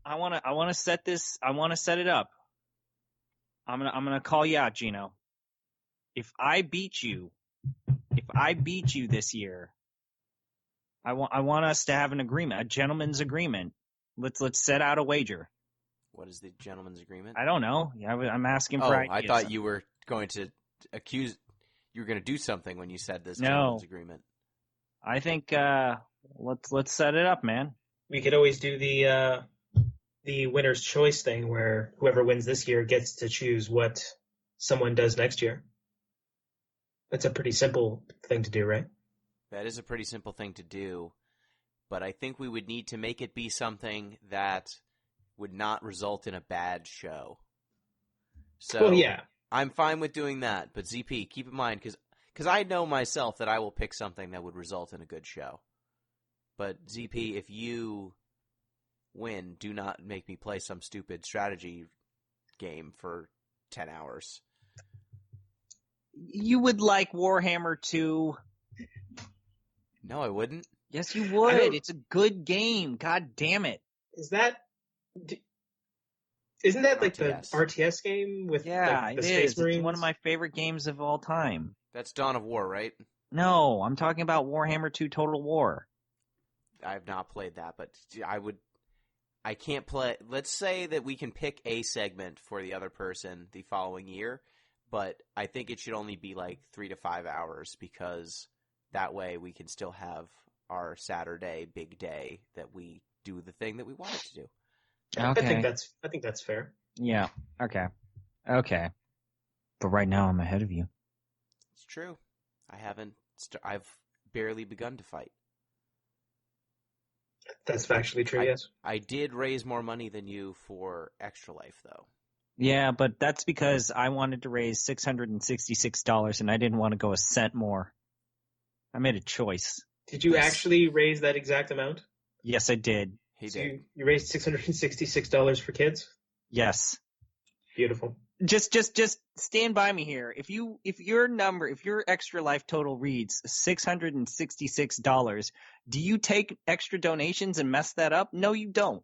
I want to set this. I want to set it up. I'm gonna call you out, Gino. If I beat you this year, I want us to have an agreement, a gentleman's agreement. Let's set out a wager. What is the gentleman's agreement? I don't know. I'm asking for ideas. I thought you were going to you were going to do something when you said this No. gentleman's agreement. I think let's set it up, man. We could always do the winner's choice thing, where whoever wins this year gets to choose what someone does next year. That's a pretty simple thing to do, right? That is a pretty simple thing to do, but I think we would need to make it be something that would not result in a bad show. So Well, yeah. I'm fine with doing that, but ZP, keep in mind, because I know myself that I will pick something that would result in a good show. But ZP, if you win, do not make me play some stupid strategy game for 10 hours. You would like Warhammer 2. No, I wouldn't. Yes, you would. It's a good game. God damn it. Isn't that like RTS. the RTS game with like, the Space Marines? It's one of my favorite games of all time. That's Dawn of War, right? No, I'm talking about Warhammer 2 Total War. I've not played that, but I can't play. Let's say that we can pick a segment for the other person the following year, but I think it should only be like 3 to 5 hours, because that way we can still have our Saturday big day that we do the thing that we wanted to do. Okay. I think that's fair. Yeah. Okay. But right now I'm ahead of you. It's true. I've barely begun to fight. That's factually true, yes. I did raise more money than you for Extra Life, though. Yeah, but that's because I wanted to raise $666 and I didn't want to go a cent more. I made a choice. Did you actually raise that exact amount? Yes, I did. He did. You raised $666 for kids? Yes. Beautiful. Just stand by me here. If your Extra Life total reads $666, do you take extra donations and mess that up? No, you don't.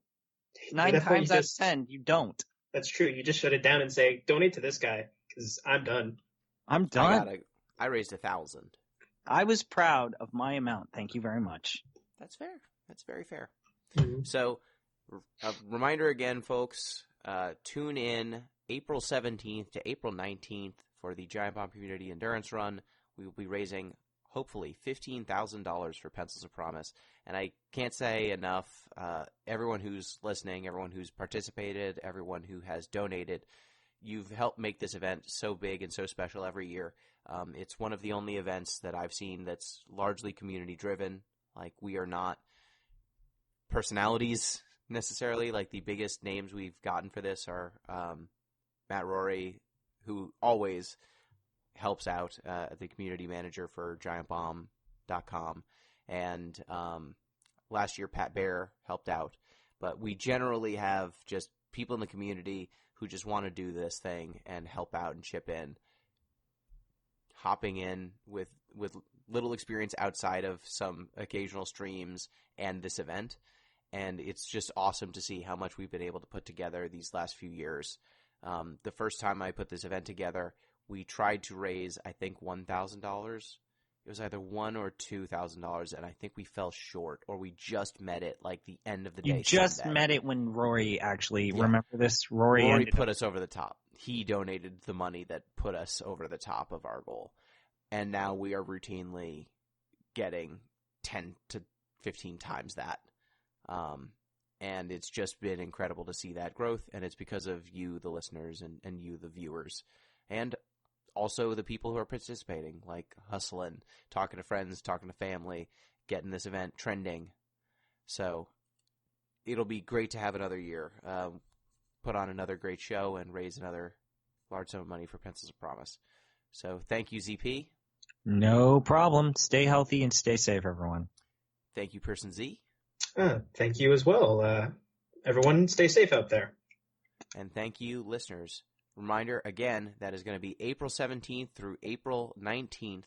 9 times out of 10, you don't. That's true. You just shut it down and say, donate to this guy, because I'm done. I'm done. I raised 1,000. I was proud of my amount. Thank you very much. That's fair. That's very fair. Mm-hmm. So, a reminder again, folks, tune in April 17th to April 19th for the Giant Bomb Community Endurance Run. We will be raising, hopefully, $15,000 for Pencils of Promise. And I can't say enough, everyone who's listening, everyone who's participated, everyone who has donated, you've helped make this event so big and so special every year. It's one of the only events that I've seen that's largely community-driven. Like, we are not personalities necessarily. Like, the biggest names we've gotten for this are Matt Rory, who always helps out, the community manager for GiantBomb.com, and last year Pat Bear helped out. But we generally have just people in the community who just want to do this thing and help out and chip in, hopping in with little experience outside of some occasional streams and this event. And it's just awesome to see how much we've been able to put together these last few years. The first time I put this event together, we tried to raise, I think, $1,000. It was either $1,000 or $2,000, and I think we fell short, or we just met it like the end of the day. You just Sunday. met it when Rory actually, remember this? Rory put us over the top. he donated the money that put us over the top of our goal. And now we are routinely getting 10 to 15 times that. And it's just been incredible to see that growth, and it's because of you, the listeners, and you, the viewers, and also the people who are participating, like hustling, talking to friends, talking to family, getting this event trending. So it'll be great to have another year, put on another great show, and raise another large sum of money for Pencils of Promise. So thank you, ZP. No problem. Stay healthy and stay safe, everyone. Thank you, Person Z. Thank you as well. Everyone stay safe out there. And thank you, listeners. Reminder, again, that is going to be April 17th through April 19th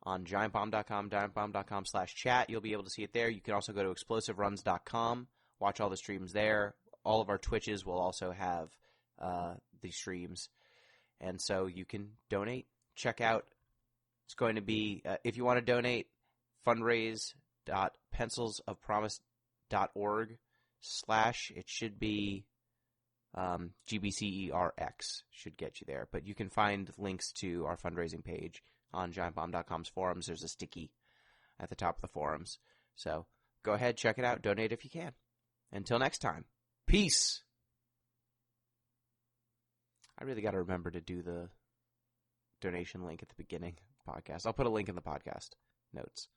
on giantbomb.com, giantbomb.com/chat. You'll be able to see it there. You can also go to explosiveruns.com, watch all the streams there. All of our Twitches will also have the streams. And so you can donate, check out. It's going to be, if you want to donate, fundraise.pencilsofpromise.org/ it should be GBCERX should get you there. But you can find links to our fundraising page on giantbomb.com's forums. There's a sticky at the top of the forums. So go ahead, check it out, donate if you can. Until next time, peace. I really got to remember to do the donation link at the beginning of the podcast. I'll put a link in the podcast notes.